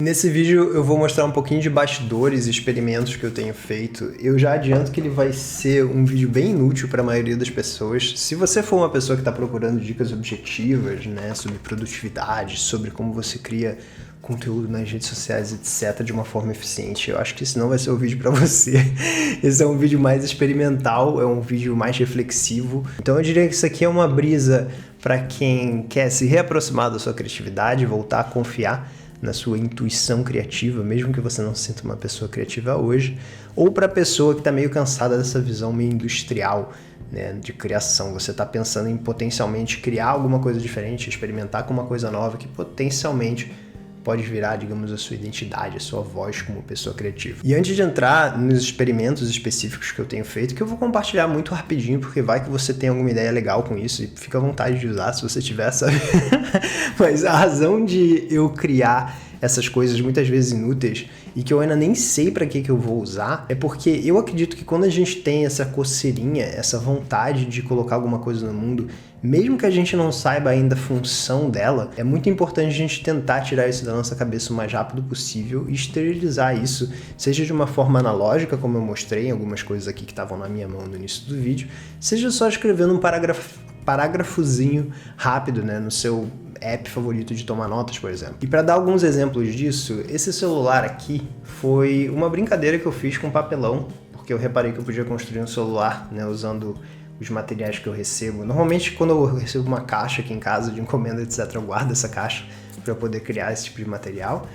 Nesse vídeo eu vou mostrar um pouquinho de bastidores e experimentos que eu tenho feito. Eu já adianto que ele vai ser um vídeo bem inútil para a maioria das pessoas. Se você for uma pessoa que está procurando dicas objetivas, né, sobre produtividade, sobre como você cria conteúdo nas redes sociais, etc, de uma forma eficiente, eu acho que esse não vai ser o vídeo para você. Esse é um vídeo mais experimental, é um vídeo mais reflexivo. Então eu diria que isso aqui é uma brisa para quem quer se reaproximar da sua criatividade, voltar a confiar na sua intuição criativa, mesmo que você não se sinta uma pessoa criativa hoje, ou para a pessoa que está meio cansada dessa visão meio industrial, né, de criação. Você está pensando em potencialmente criar alguma coisa diferente, experimentar com uma coisa nova que potencialmente pode virar, digamos, a sua identidade, a sua voz como pessoa criativa. E antes de entrar nos experimentos específicos que eu tenho feito, que eu vou compartilhar muito rapidinho, porque vai que você tem alguma ideia legal com isso e fica à vontade de usar se você tiver, sabe? Mas a razão de eu criar essas coisas muitas vezes inúteis e que eu ainda nem sei para que eu vou usar, é porque eu acredito que quando a gente tem essa coceirinha, essa vontade de colocar alguma coisa no mundo, mesmo que a gente não saiba ainda a função dela, é muito importante a gente tentar tirar isso da nossa cabeça o mais rápido possível e esterilizar isso, seja de uma forma analógica, como eu mostrei em algumas coisas aqui que estavam na minha mão no início do vídeo, seja só escrevendo um parágrafozinho rápido, né, no seu app favorito de tomar notas, por exemplo. E para dar alguns exemplos disso, esse celular aqui foi uma brincadeira que eu fiz com papelão, porque eu reparei que eu podia construir um celular, né, usando os materiais que eu recebo. Normalmente, quando eu recebo uma caixa aqui em casa de encomenda, etc., eu guardo essa caixa para poder criar esse tipo de material.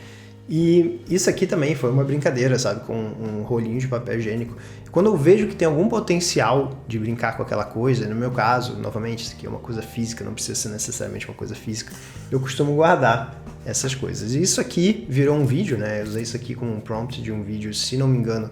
E isso aqui também foi uma brincadeira, sabe, com um rolinho de papel higiênico. Quando eu vejo que tem algum potencial de brincar com aquela coisa, no meu caso, novamente, isso aqui é uma coisa física, não precisa ser necessariamente uma coisa física, eu costumo guardar essas coisas. E isso aqui virou um vídeo, né, eu usei isso aqui como um prompt de um vídeo, se não me engano,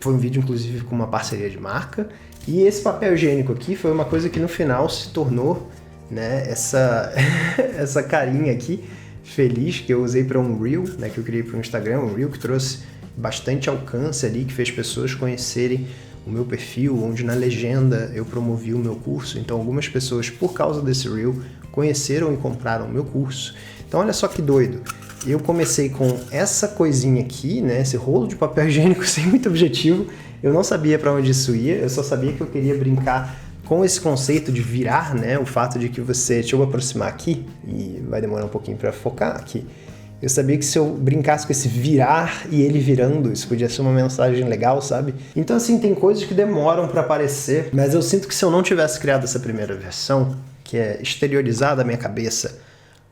foi um vídeo inclusive com uma parceria de marca. E esse papel higiênico aqui foi uma coisa que no final se tornou, né, essa carinha aqui, feliz, que eu usei para um Reel, né, que eu criei para o Instagram, um Reel que trouxe bastante alcance ali, que fez pessoas conhecerem o meu perfil, onde na legenda eu promovi o meu curso. Então algumas pessoas, por causa desse Reel, conheceram e compraram o meu curso. Então olha só que doido, eu comecei com essa coisinha aqui, né, esse rolo de papel higiênico sem muito objetivo, eu não sabia para onde isso ia, eu só sabia que eu queria brincar com esse conceito de virar, né, o fato de que você, deixa eu aproximar aqui, e vai demorar um pouquinho para focar aqui, eu sabia que se eu brincasse com esse virar e ele virando, isso podia ser uma mensagem legal, sabe? Então assim, tem coisas que demoram para aparecer, mas eu sinto que se eu não tivesse criado essa primeira versão, que é exteriorizar da minha cabeça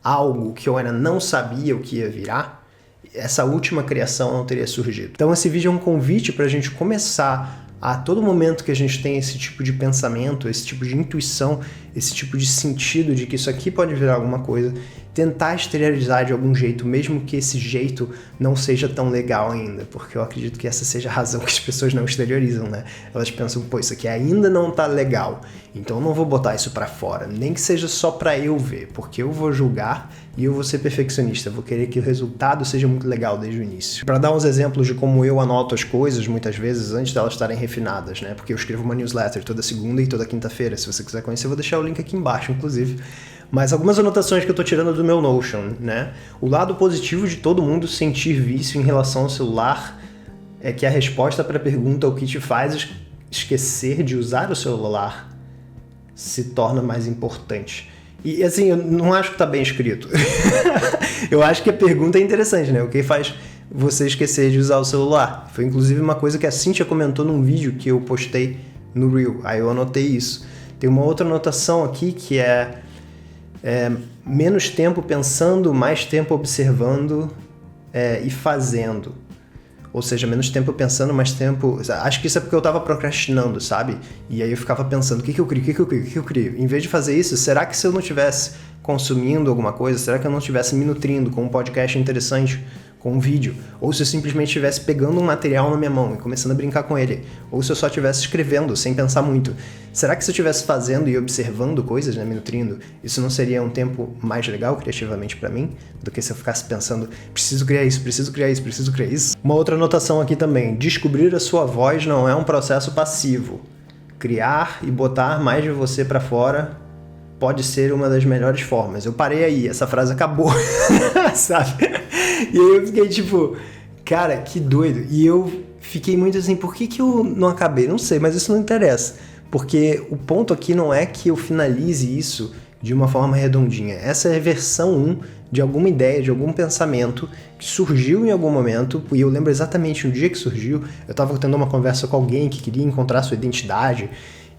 algo que eu ainda não sabia o que ia virar, essa última criação não teria surgido. Então esse vídeo é um convite para a gente começar a todo momento que a gente tem esse tipo de pensamento, esse tipo de intuição, esse tipo de sentido de que isso aqui pode virar alguma coisa, tentar exteriorizar de algum jeito, mesmo que esse jeito não seja tão legal ainda, porque eu acredito que essa seja a razão que as pessoas não exteriorizam, né? Elas pensam, pô, isso aqui ainda não tá legal, então eu não vou botar isso pra fora, nem que seja só pra eu ver, porque eu vou julgar e eu vou ser perfeccionista, vou querer que o resultado seja muito legal desde o início. Para dar uns exemplos de como eu anoto as coisas, muitas vezes, antes delas estarem refinadas, né? Porque eu escrevo uma newsletter toda segunda e toda quinta-feira, se você quiser conhecer, eu vou deixar o link aqui embaixo, inclusive. Mas algumas anotações que eu tô tirando do meu Notion, né? O lado positivo de todo mundo sentir vício em relação ao celular é que a resposta para a pergunta o que te faz esquecer de usar o celular se torna mais importante. E assim, eu não acho que tá bem escrito. Eu acho que a pergunta é interessante, né? O que faz você esquecer de usar o celular? Foi inclusive uma coisa que a Cíntia comentou num vídeo que eu postei no Reel. Aí eu anotei isso. Tem uma outra anotação aqui que é menos tempo pensando, mais tempo observando e fazendo. Ou seja, menos tempo pensando, mais tempo... Acho que isso é porque eu tava procrastinando, sabe? E aí eu ficava pensando, o que eu crio? Em vez de fazer isso, será que se eu não estivesse consumindo alguma coisa, será que eu não estivesse me nutrindo com um podcast interessante, com um vídeo? Ou se eu simplesmente estivesse pegando um material na minha mão e começando a brincar com ele? Ou se eu só estivesse escrevendo, sem pensar muito? Será que se eu estivesse fazendo e observando coisas, né, me nutrindo, isso não seria um tempo mais legal criativamente para mim? Do que se eu ficasse pensando, preciso criar isso, preciso criar isso, preciso criar isso? Uma outra anotação aqui também, descobrir a sua voz não é um processo passivo. Criar e botar mais de você para fora pode ser uma das melhores formas. Eu parei aí, essa frase acabou, sabe? E aí eu fiquei tipo, cara, que doido. E eu fiquei muito assim, por que eu não acabei? Não sei, mas isso não interessa. Porque o ponto aqui não é que eu finalize isso de uma forma redondinha. Essa é a versão 1 de alguma ideia, de algum pensamento que surgiu em algum momento, e eu lembro exatamente o dia que surgiu. Eu estava tendo uma conversa com alguém que queria encontrar sua identidade,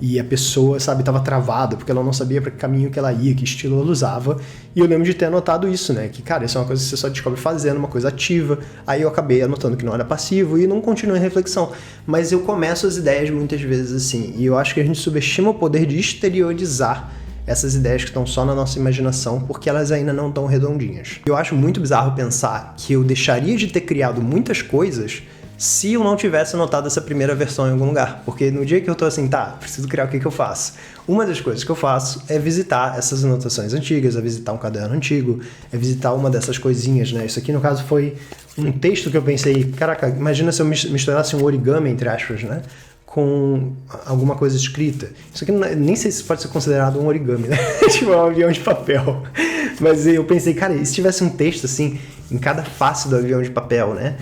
e a pessoa, sabe, estava travada, porque ela não sabia para que caminho que ela ia, que estilo ela usava, e eu lembro de ter anotado isso, né, que, cara, isso é uma coisa que você só descobre fazendo, uma coisa ativa. Aí eu acabei anotando que não era passivo e não continuei a reflexão, mas eu começo as ideias muitas vezes assim, e eu acho que a gente subestima o poder de exteriorizar essas ideias que estão só na nossa imaginação, porque elas ainda não estão redondinhas. Eu acho muito bizarro pensar que eu deixaria de ter criado muitas coisas se eu não tivesse anotado essa primeira versão em algum lugar. Porque no dia que eu tô assim, tá, preciso criar, o que eu faço? Uma das coisas que eu faço é visitar essas anotações antigas, é visitar um caderno antigo, é visitar uma dessas coisinhas, né? Isso aqui, no caso, foi um texto que eu pensei, caraca, imagina se eu misturasse um origami, entre aspas, né? Com alguma coisa escrita. Isso aqui nem sei se pode ser considerado um origami, né? Tipo, um avião de papel. Mas eu pensei, cara, e se tivesse um texto assim, em cada face do avião de papel, né?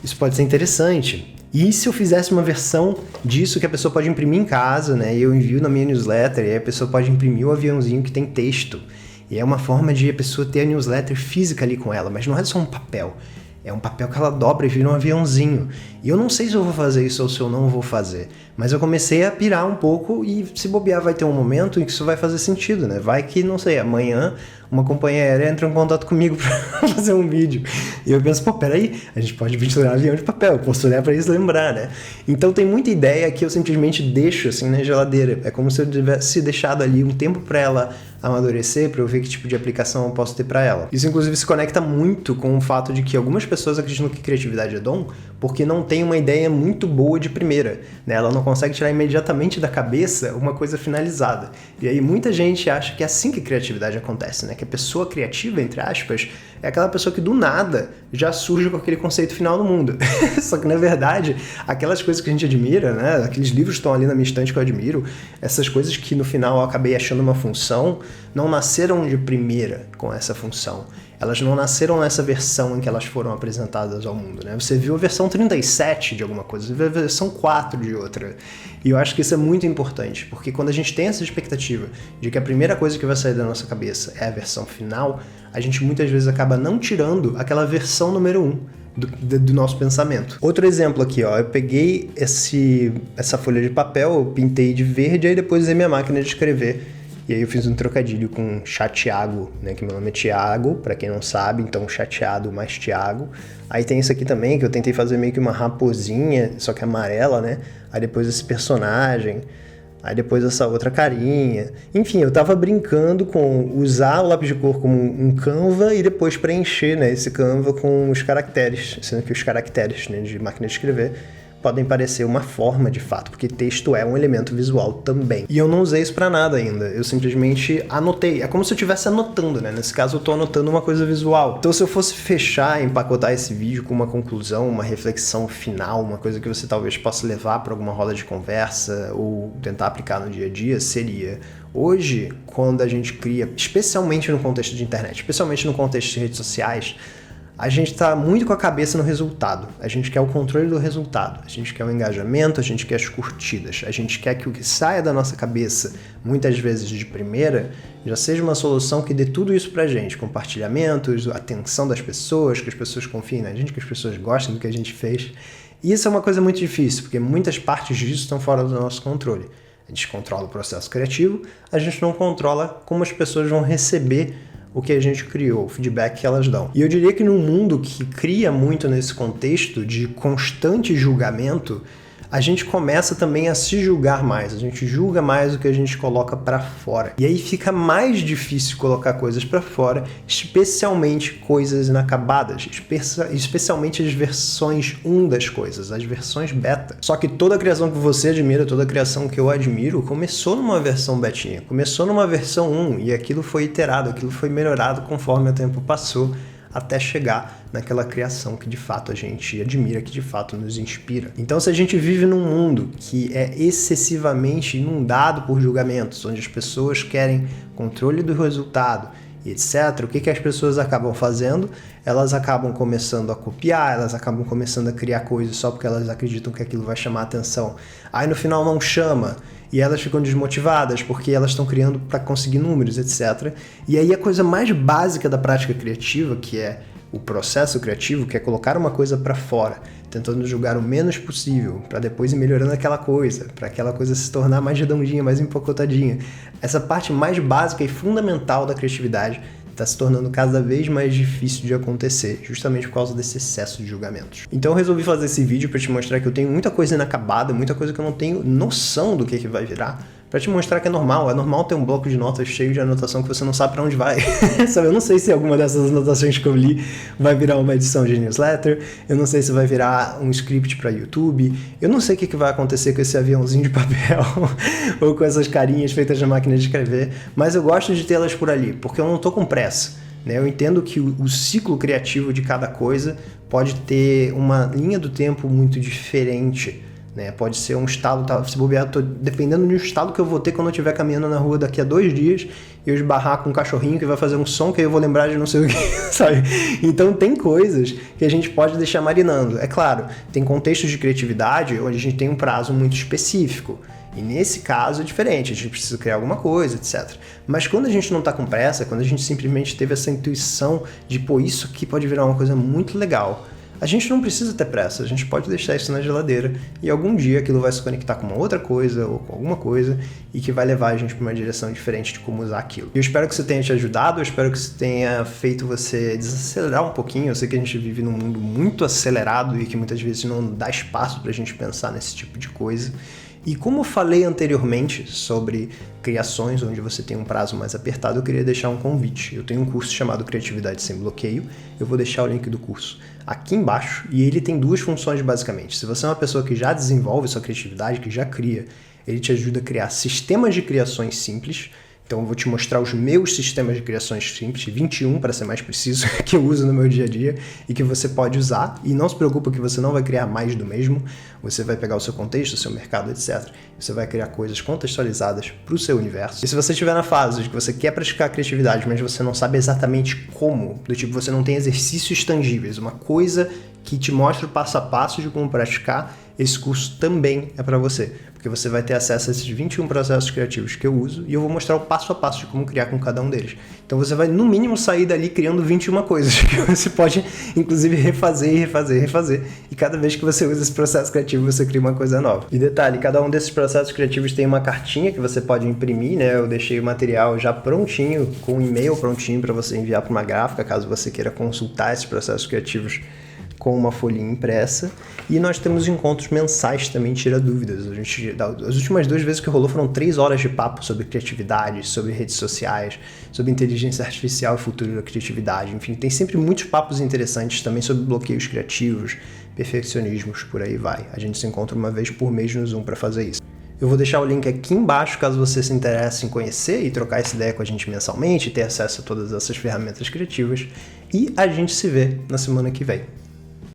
Isso pode ser interessante. E se eu fizesse uma versão disso que a pessoa pode imprimir em casa, né? E eu envio na minha newsletter, e aí a pessoa pode imprimir o aviãozinho que tem texto. E é uma forma de a pessoa ter a newsletter física ali com ela, mas não é só um papel. É um papel que ela dobra e vira um aviãozinho. E eu não sei se eu vou fazer isso ou se eu não vou fazer. Mas eu comecei a pirar um pouco e se bobear vai ter um momento em que isso vai fazer sentido, né? Vai que, não sei, amanhã uma companhia aérea entra em contato comigo pra fazer um vídeo. E eu penso, pô, peraí, a gente pode misturar avião de papel, eu posso olhar pra isso e lembrar, né? Então tem muita ideia que eu simplesmente deixo assim na geladeira. É como se eu tivesse deixado ali um tempo pra ela amadurecer, para eu ver que tipo de aplicação eu posso ter para ela. Isso inclusive se conecta muito com o fato de que algumas pessoas acreditam que criatividade é dom porque não tem uma ideia muito boa de primeira, né? Ela não consegue tirar imediatamente da cabeça uma coisa finalizada. E aí muita gente acha que é assim que criatividade acontece, né? Que a pessoa criativa, entre aspas, é aquela pessoa que do nada já surge com aquele conceito final no mundo. Só que na verdade, aquelas coisas que a gente admira, né? Aqueles livros que estão ali na minha estante que eu admiro, essas coisas que no final eu acabei achando uma função, não nasceram de primeira com essa função. Elas não nasceram nessa versão em que elas foram apresentadas ao mundo, né? Você viu a versão 37 de alguma coisa, você viu a versão 4 de outra. E eu acho que isso é muito importante, porque quando a gente tem essa expectativa de que a primeira coisa que vai sair da nossa cabeça é a versão final, a gente muitas vezes acaba não tirando aquela versão número 1 do nosso pensamento. Outro exemplo aqui, ó, eu peguei essa folha de papel, eu pintei de verde, aí depois usei minha máquina de escrever. E aí eu fiz um trocadilho com chateago, né, que meu nome é Tiago, pra quem não sabe, então chateado mais Tiago. Aí tem isso aqui também, que eu tentei fazer meio que uma raposinha, só que amarela, né? Aí depois esse personagem, aí depois essa outra carinha. Enfim, eu tava brincando com usar o lápis de cor como um Canva e depois preencher, né, esse Canva com os caracteres, sendo que os caracteres, né, de máquina de escrever podem parecer uma forma de fato, porque texto é um elemento visual também. E eu não usei isso pra nada ainda, eu simplesmente anotei. É como se eu estivesse anotando, né? Nesse caso eu tô anotando uma coisa visual. Então se eu fosse fechar, empacotar esse vídeo com uma conclusão, uma reflexão final, uma coisa que você talvez possa levar para alguma roda de conversa ou tentar aplicar no dia a dia, seria: hoje, quando a gente cria, especialmente no contexto de internet, especialmente no contexto de redes sociais, a gente está muito com a cabeça no resultado. A gente quer o controle do resultado. A gente quer o engajamento, a gente quer as curtidas. A gente quer que o que saia da nossa cabeça, muitas vezes de primeira, já seja uma solução que dê tudo isso pra gente. Compartilhamentos, atenção das pessoas, que as pessoas confiem na gente, que as pessoas gostem do que a gente fez. E isso é uma coisa muito difícil, porque muitas partes disso estão fora do nosso controle. A gente controla o processo criativo, a gente não controla como as pessoas vão receber o que a gente criou, o feedback que elas dão. E eu diria que num mundo que cria muito nesse contexto de constante julgamento, a gente começa também a se julgar mais, a gente julga mais o que a gente coloca pra fora. E aí fica mais difícil colocar coisas pra fora, especialmente coisas inacabadas, especialmente as versões 1 das coisas, as versões beta. Só que toda a criação que você admira, toda a criação que eu admiro, começou numa versão betinha, começou numa versão 1, e aquilo foi iterado, aquilo foi melhorado conforme o tempo passou, até chegar naquela criação que de fato a gente admira, que de fato nos inspira. Então, se a gente vive num mundo que é excessivamente inundado por julgamentos, onde as pessoas querem controle do resultado e etc., o que as pessoas acabam fazendo? Elas acabam começando a copiar, elas acabam começando a criar coisas só porque elas acreditam que aquilo vai chamar a atenção. Aí no final não chama, e elas ficam desmotivadas porque elas estão criando para conseguir números, etc. E aí a coisa mais básica da prática criativa, que é o processo criativo, que é colocar uma coisa para fora, tentando julgar o menos possível, para depois ir melhorando aquela coisa, para aquela coisa se tornar mais redondinha, mais empacotadinha. Essa parte mais básica e fundamental da criatividade está se tornando cada vez mais difícil de acontecer, justamente por causa desse excesso de julgamentos. Então eu resolvi fazer esse vídeo para te mostrar que eu tenho muita coisa inacabada, muita coisa que eu não tenho noção do que vai virar, para te mostrar que é normal ter um bloco de notas cheio de anotação que você não sabe para onde vai. Sabe, eu não sei se alguma dessas anotações que eu li vai virar uma edição de newsletter, eu não sei se vai virar um script para YouTube, eu não sei o que vai acontecer com esse aviãozinho de papel ou com essas carinhas feitas na máquina de escrever, mas eu gosto de tê-las por ali, porque eu não tô com pressa. Eu entendo que o ciclo criativo de cada coisa pode ter uma linha do tempo muito diferente. Pode ser um estalo, se bobear, dependendo do estalo que eu vou ter quando eu estiver caminhando na rua daqui a 2 dias e eu esbarrar com um cachorrinho que vai fazer um som que aí eu vou lembrar de não sei o que, sabe? Então tem coisas que a gente pode deixar marinando. É claro, tem contextos de criatividade onde a gente tem um prazo muito específico. E nesse caso é diferente, a gente precisa criar alguma coisa, etc. Mas quando a gente não está com pressa, quando a gente simplesmente teve essa intuição de, pô, isso aqui pode virar uma coisa muito legal, a gente não precisa ter pressa, a gente pode deixar isso na geladeira e algum dia aquilo vai se conectar com uma outra coisa ou com alguma coisa e que vai levar a gente para uma direção diferente de como usar aquilo. Eu espero que isso tenha te ajudado, eu espero que isso tenha feito você desacelerar um pouquinho. Eu sei que a gente vive num mundo muito acelerado e que muitas vezes não dá espaço para a gente pensar nesse tipo de coisa. E como eu falei anteriormente sobre criações onde você tem um prazo mais apertado, eu queria deixar um convite. Eu tenho um curso chamado Criatividade Sem Bloqueio, eu vou deixar o link do curso aqui embaixo e ele tem 2 funções basicamente. Se você é uma pessoa que já desenvolve sua criatividade, que já cria, ele te ajuda a criar sistemas de criações simples. Então eu vou te mostrar os meus sistemas de criações simples, 21 para ser mais preciso, que eu uso no meu dia a dia e que você pode usar. E não se preocupa que você não vai criar mais do mesmo, você vai pegar o seu contexto, o seu mercado, etc. Você vai criar coisas contextualizadas para o seu universo. E se você estiver na fase de que você quer praticar a criatividade, mas você não sabe exatamente como, do tipo você não tem exercícios tangíveis, uma coisa que te mostra o passo a passo de como praticar, esse curso também é para você. Porque você vai ter acesso a esses 21 processos criativos que eu uso e eu vou mostrar o passo a passo de como criar com cada um deles. Então você vai, no mínimo, sair dali criando 21 coisas que você pode, inclusive, refazer. E cada vez que você usa esse processo criativo, você cria uma coisa nova. E detalhe, cada um desses processos criativos tem uma cartinha que você pode imprimir, Eu deixei o material já prontinho, com um e-mail prontinho para você enviar para uma gráfica, caso você queira consultar esses processos criativos com uma folhinha impressa. E nós temos encontros mensais também, tira dúvidas. As últimas 2 vezes que rolou foram 3 horas de papo sobre criatividade, sobre redes sociais, sobre inteligência artificial e futuro da criatividade. Enfim, tem sempre muitos papos interessantes também sobre bloqueios criativos, perfeccionismos, por aí vai. A gente se encontra uma vez por mês no Zoom para fazer isso. Eu vou deixar o link aqui embaixo caso você se interesse em conhecer e trocar essa ideia com a gente mensalmente, ter acesso a todas essas ferramentas criativas. E a gente se vê na semana que vem.